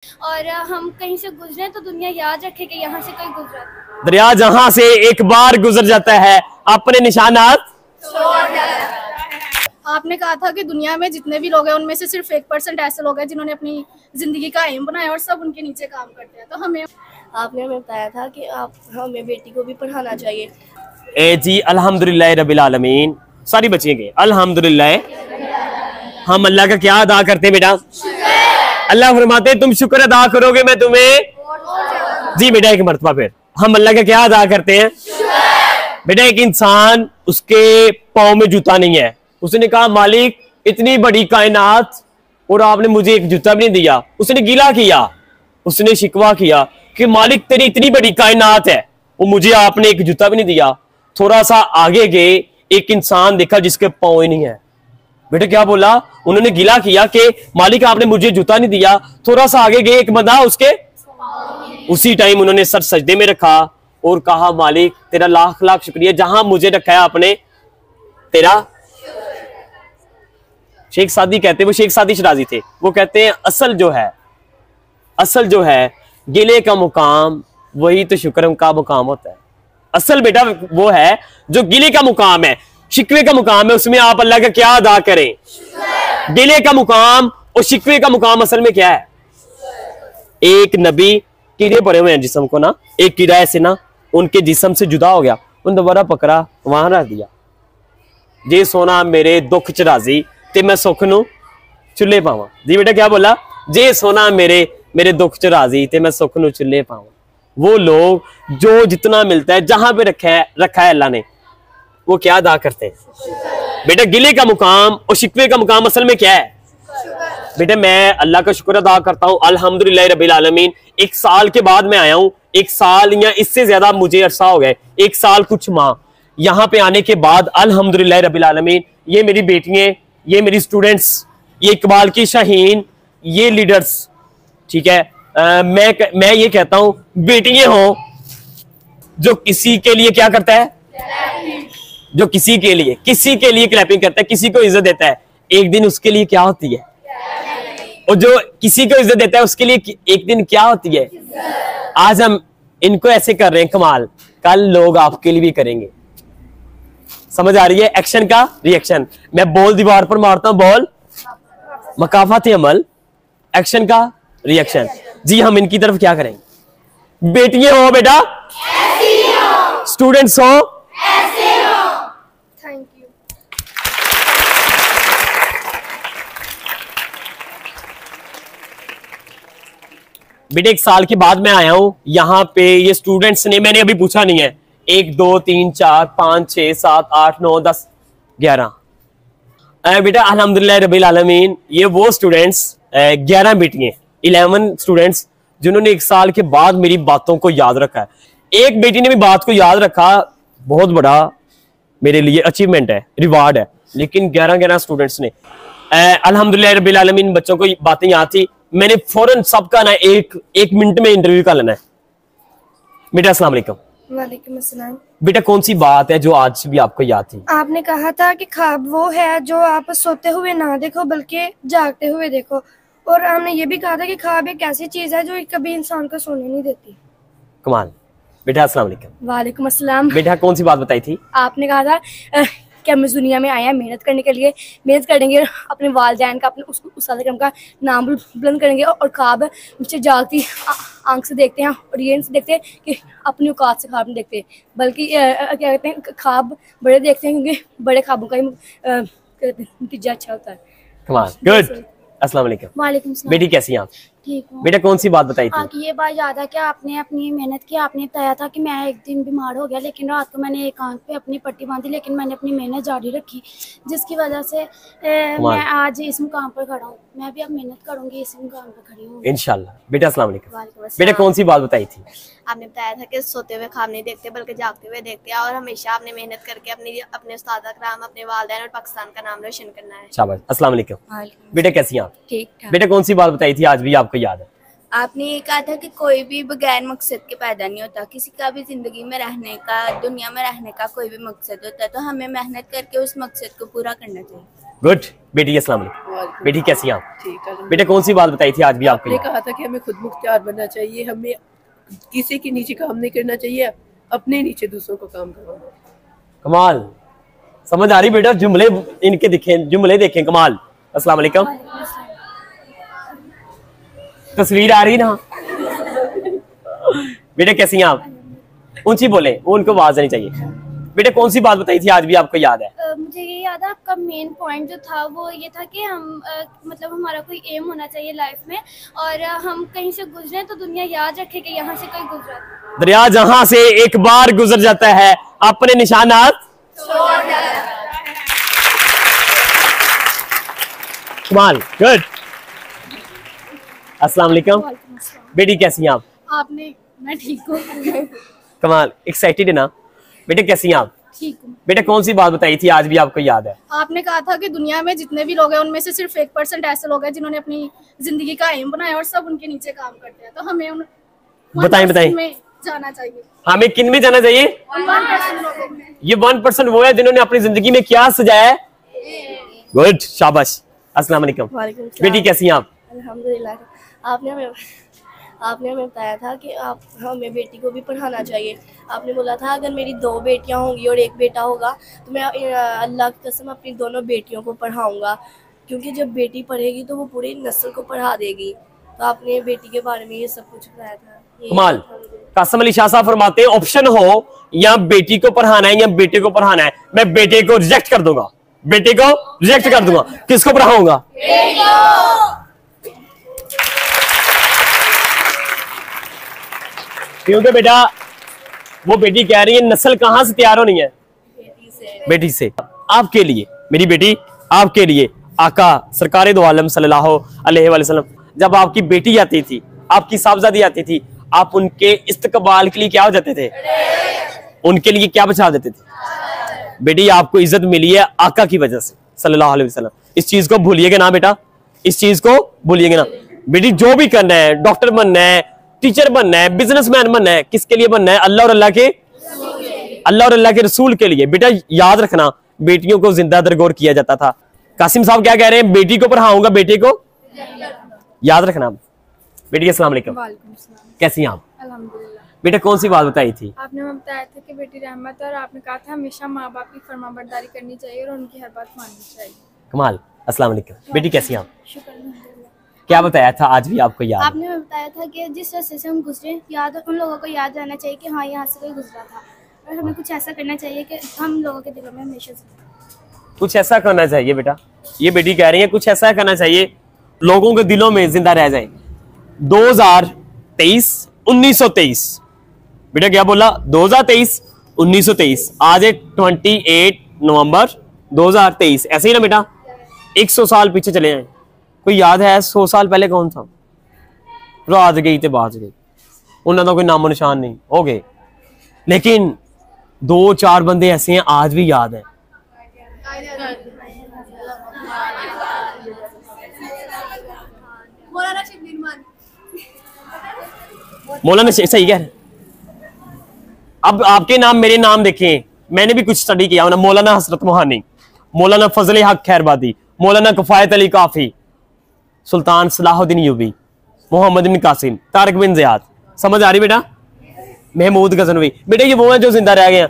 और हम कहीं से गुजरे तो दुनिया याद रखे कि यहाँ से कोई गुजरा। दरिया जहां से एक बार गुजर जाता है अपने निशानात। आपने कहा था कि दुनिया में जितने भी लोग हैं उनमें से सिर्फ 1% ऐसे लोग हैं जिन्होंने अपनी जिंदगी का एम बनाया और सब उनके नीचे काम करते हैं। तो हमें आपने हमें बताया था कि आप हमें बेटी को भी पढ़ाना चाहिए। ए जी अल्हम्दुलिल्लाह रब्बिल आलमीन। सारी बच्चियां के अल्हम्दुलिल्लाह। हम अल्लाह का क्या अदा करते हैं बेटा? अल्लाह फरमाते तुम शुक्र अदा करोगे मैं तुम्हें। जी बेटा एक मर्तबा फिर हम अल्लाह का क्या अदा करते हैं? बेटा एक इंसान उसके पाँव में जूता नहीं है, उसने कहा मालिक इतनी बड़ी कायनात और आपने मुझे एक जूता भी नहीं दिया। उसने गिला किया, उसने शिकवा किया कि मालिक तेरी इतनी बड़ी कायनात है वो मुझे आपने एक जूता भी नहीं दिया। थोड़ा सा आगे गए एक इंसान देखा जिसके पाँव ही नहीं है। बेटा क्या बोला? उन्होंने गिला किया कि मालिक आपने मुझे जूता नहीं दिया। थोड़ा सा आगे गए एक बंदा उसके उसी टाइम उन्होंने सर सजदे में रखा और कहा मालिक तेरा लाख लाख शुक्रिया जहां मुझे रखा है आपने तेरा। शेख सादी कहते, वो शेख सादी शराजी थे, वो कहते हैं असल जो है गिले का मुकाम वही तो शुक्र का मुकाम होता है। असल बेटा वो है जो गिले का मुकाम है, शिकवे का मुकाम है, उसमें आप अल्लाह का क्या अदा करें? गिले का मुकाम और शिकवे का मुकाम असल में क्या है? एक नबी कीड़े पड़े हुए हैं जिस्म को ना, एक कीड़ा ऐसे ना उनके जिस्म से जुदा हो गया, उन दोबारा पकड़ा वहां रख दिया। जे सोना मेरे दुख च राजी ते मैं सुख नू चुल्ले पावा। जी बेटा क्या बोला? जे सोना मेरे दुख च राजी ते मैं सुख नू चुल्ले पावा। वो लोग जो जितना मिलता है जहां पे रखा है अल्लाह ने वो क्या अदा करते हैं? बेटा गिले का मुकाम और शिकवे का मुकाम असल में क्या है? बेटा मैं अल्लाह का शुक्र अदा करता हूँ अल्हम्दुलिल्लाह रब्बिल आलमीन। एक साल के बाद मैं आया हूँ, एक साल या इससे ज्यादा मुझे अरसा हो गया, एक साल कुछ माह यहाँ पे आने के बाद अल्हम्दुलिल्लाह रब्बिल आलमीन ये मेरी बेटियां, ये मेरी स्टूडेंट्स, ये इकबाल की शाहीन, ये लीडर्स, ठीक है। मैं ये कहता हूँ बेटियां हो जो किसी के लिए क्या करता है, जो किसी के लिए क्लैपिंग करता है, किसी को इज्जत देता है, एक दिन उसके लिए क्या होती है? और जो किसी को इज्जत देता है उसके लिए एक दिन क्या होती है? आज हम इनको ऐसे कर रहे हैं कमाल, कल लोग आपके लिए भी करेंगे। समझ आ रही है? एक्शन का रिएक्शन। मैं बॉल दीवार पर मारता हूं, बॉल मकाफात अमल, एक्शन का रिएक्शन। जी हम इनकी तरफ क्या करेंगे? बेटियां हो बेटा, स्टूडेंट्स हो, थैंक यू। बेटे एक साल के बाद मैं आया हूं यहाँ पे। ये स्टूडेंट्स ने, मैंने अभी पूछा नहीं है, 1 2 3 4 5 6 7 8 9 10 11 बेटा अल्हम्दुलिल्लाह रब्बिल आलमीन। ये वो स्टूडेंट्स 11 बेटियां, 11 स्टूडेंट्स जिन्होंने एक साल के बाद मेरी बातों को याद रखा है। एक बेटी ने भी बात को याद रखा, बहुत बड़ा मेरे लिए अचीवमेंट है, रिवार्ड है। लेकिन 11 स्टूडेंट्स ने अल्हम्दुलिल्लाह रब्बिल आलमीन बच्चों को बातें याद थी। मैंने फौरन सबका ना एक मिनट में इंटरव्यू का लेना है। बेटा अस्सलाम वालेकुम। वालेकुम अस्सलाम। बेटा कौन सी बात है जो आज भी आपको याद थी? आपने कहा था कि ख्वाब वो है जो आप सोते हुए ना देखो बल्कि जागते हुए देखो, और हमने ये भी कहा था कि ख्वाब एक ऐसी चीज है जो कभी इंसान को सोने नहीं देती। कमाल। बेटा अस्सलाम वालेकुम। वालेकुम अस्सलाम। बेटा कौन सी बात बताई थी? आपने कहा था कि हम इस दुनिया में आए हैं मेहनत करने के लिए, मेहनत करेंगे, अपने वालिदैन का, अपने उस अकरम का नाम बुलंद करेंगे, और ख्वाब मुझसे जागती आंख से देखते हैं और ये नहीं देखते कि अपनी औकात से ख्वाब नहीं देखते, बल्कि क्या कहते हैं ख्वाब बड़े देखते हैं क्योंकि बड़े ख्वाबों का ही नतीजा अच्छा होता है। कमाल, गुड। अस्सलाम वालेकुम। वालेकुम सलाम। बेटी कैसी हैं आप? ठीक हूँ। बेटा कौन सी बात बताई थी? आपकी ये बात याद है कि आपने अपनी मेहनत की, आपने बताया था कि मैं एक दिन बीमार हो गया, लेकिन रात को मैंने एक आंख पे अपनी पट्टी बांधी, लेकिन मैंने अपनी मेहनत जारी रखी, जिसकी वजह से मैं आज इस मुकाम पर खड़ा हूँ। मैं भी अब मेहनत करूंगी, इस मुकाम पर खड़ी हूँ इंशाल्लाह। बेटा अस्सलाम वालेकुम। वालेकुम अस्सलाम। बेटा कौन सी बात बताई थी? आपने बताया था कि सोते हुए ख्वाब नहीं देखते बल्कि जागते हुए देखते हैं, और हमेशा आपने मेहनत करके अपने उस्ताद कराम, अपने वालिदैन और पाकिस्तान का नाम रोशन करना है। शाबाश। अस्सलाम वालेकुम। बेटा कैसी हैं आप? ठीक ठाक। बेटा कौन सी बात बताई थी आज भी आपको याद है? आपने ये कहा था कि कोई भी बगैर मकसद के पैदा नहीं होता, किसी का भी जिंदगी में रहने का, दुनिया में रहने का कोई भी मकसद होता है, तो हमें मेहनत करके उस मकसद को पूरा करना चाहिए। गुड। बेटी अस्सलाम वालेकुम। बेटी कैसी हैं आप? ठीक है। बेटा कौन सी बात बताई थी आज भी आपको? आपने कहा था कि हमें खुद मुख्तियार बनना चाहिए, हमें किसी के नीचे काम नहीं करना चाहिए, अपने नीचे दूसरों को काम करवाना। कमाल, समझ आ रही बेटा? जुमले इनके दिखें, जुमले देखें, कमाल। अस्सलाम वालेकुम। तस्वीर आ रही ना? बेटा कैसी हैं आप? ऊंची बोले, उनको आवाज आनी चाहिए। बेटा कौन सी बात बताई थी आज भी आपको याद है? मुझे ये याद है, आपका मेन पॉइंट जो था वो ये था कि हम मतलब हमारा कोई एम होना चाहिए लाइफ में, और हम कहीं से गुजरे तो दुनिया याद रखे कि यहाँ से कोई गुजरा था। दरिया जहां से एक बार गुजर जाता है अपने निशानात छोड़ जाता है। कमाल, गुड। अस्सलाम वालेकुम। बेटी कैसी हैं आप? आपने, मैं ठीक हूँ। कमाल, एक्साइटेड है ना? बेटे कैसी हैं आप? ठीक हूँ। बेटा कौन सी बात बताई थी आज भी आपको याद है? आपने कहा था कि दुनिया में जितने भी लोग हैं उनमें से सिर्फ 1% ऐसे लोग हैं जिन्होंने अपनी जिंदगी का एम बनाया और सब उनके नीचे काम करते हैं, तो हमें उन बताएं में जाना चाहिए। हमें किन में जाना चाहिए? 1% लोगों में। ये 1% वो है जिन्होंने अपनी जिंदगी में क्या सजाया है? गुड, शाबाश। अस्सलाम वालेकुम। वालेकुम सलाम। बेटी कैसी हैं आप? अल्हम्दुलिल्लाह। आपने हमें बताया था कि आप हमें बेटी को भी पढ़ाना चाहिए। आपने बोला था अगर मेरी 2 बेटियां होंगी और 1 बेटा होगा तो मैं अल्लाह की कसम अपनी दोनों बेटियों को पढ़ाऊंगा, क्योंकि जब बेटी पढ़ेगी तो वो पूरी नस्ल को पढ़ा देगी। तो आपने बेटी के बारे में ये सब कुछ बताया था। कमाल। कासिम अली शाह साहब फरमाते हैं ऑप्शन हो या बेटी को पढ़ाना है या बेटे को पढ़ाना है, मैं बेटे को रिजेक्ट कर दूंगा, बेटे को रिजेक्ट कर दूंगा। किसको पढ़ाऊंगा? क्योंकि बेटा वो बेटी कह रही है नस्ल कहां से तैयार होनी है? बेटी से। आपके लिए मेरी बेटी, आपके लिए आका सरकारे दो आलम सल्लल्लाहु अलैहि वसल्लम जब आपकी बेटी आती थी, आपकी साहबजादी आती थी, आप उनके इस्तकबाल के लिए क्या हो जाते थे? उनके लिए क्या बचा देते थे? बेटी आपको इज्जत मिली है आका की वजह से सल्लल्लाहु अलैहि वसल्लम। इस चीज को भूलिएगा ना बेटा, इस चीज को भूलिएगा ना। बेटी जो भी करना है, डॉक्टर बनना है, टीचर बनना है, बिजनेसमैन बनना है, किसके लिए बनना है? अल्लाह और अल्लाह के रसूल के लिए। बेटा याद रखना, बेटियों को जिंदा दरगोर किया जाता था। कासिम साहब क्या कह रहे हैं? बेटी को पढ़ाऊंगा, बेटे को याद रखना। बेटी अस्सलाम वालेकुम। कैसी हैं आप? अल्हम्दुलिल्लाह। बेटा कौन सी बात बताई थी? आपने हमें बताया था कि बेटी रहमत है, और आपने कहा था हमेशा माँ बाप की फरमाबरदारी करनी चाहिए और उनकी हर बात माननी चाहिए। कमाल। अस्सलाम वालेकुम। बेटी कैसी हैं आप? शुक्र अल्हम्दुलिल्लाह। क्या बताया था आज भी आपको याद है? आपने हमें बताया था कि जिस रास्ते से हम गुजरे, याद उन लोगों को याद रहना चाहिए कि हाँ यहाँ से कोई गुजरा था, और हमें कुछ ऐसा करना चाहिए कि हम लोगों के दिलों में हमेशा कुछ ऐसा करना चाहिए। बेटा ये बेटी कह रही है कुछ ऐसा करना चाहिए लोगों के दिलों में जिंदा रह जाए। 2023 1923 बेटा क्या बोला? 2023 1923। आज है 28 नवंबर 2023। ऐसे ही ना बेटा? 100 साल पीछे चले आए। कोई याद है 100 साल पहले कौन था? रात गई ते बाज गई, उन्होंने कोई नामो निशान नहीं हो गए। लेकिन 2-4 बंदे ऐसे हैं आज भी याद है। मौलाना सही कह रहे। अब आपके नाम मेरे नाम देखें, मैंने भी कुछ स्टडी किया ना। मौलाना हसरत मोहानी, मौलाना फजल हक खैरबादी, मौलाना कफायत अली काफी, सुल्तान सलाहुद्दीन यूबी, मोहम्मद बिन कासिम, तारिक बिन ज़ियाद। समझ आ रही बेटा? महमूद गजनवी। बेटा ये वो हैं जो जिंदा रह गए हैं।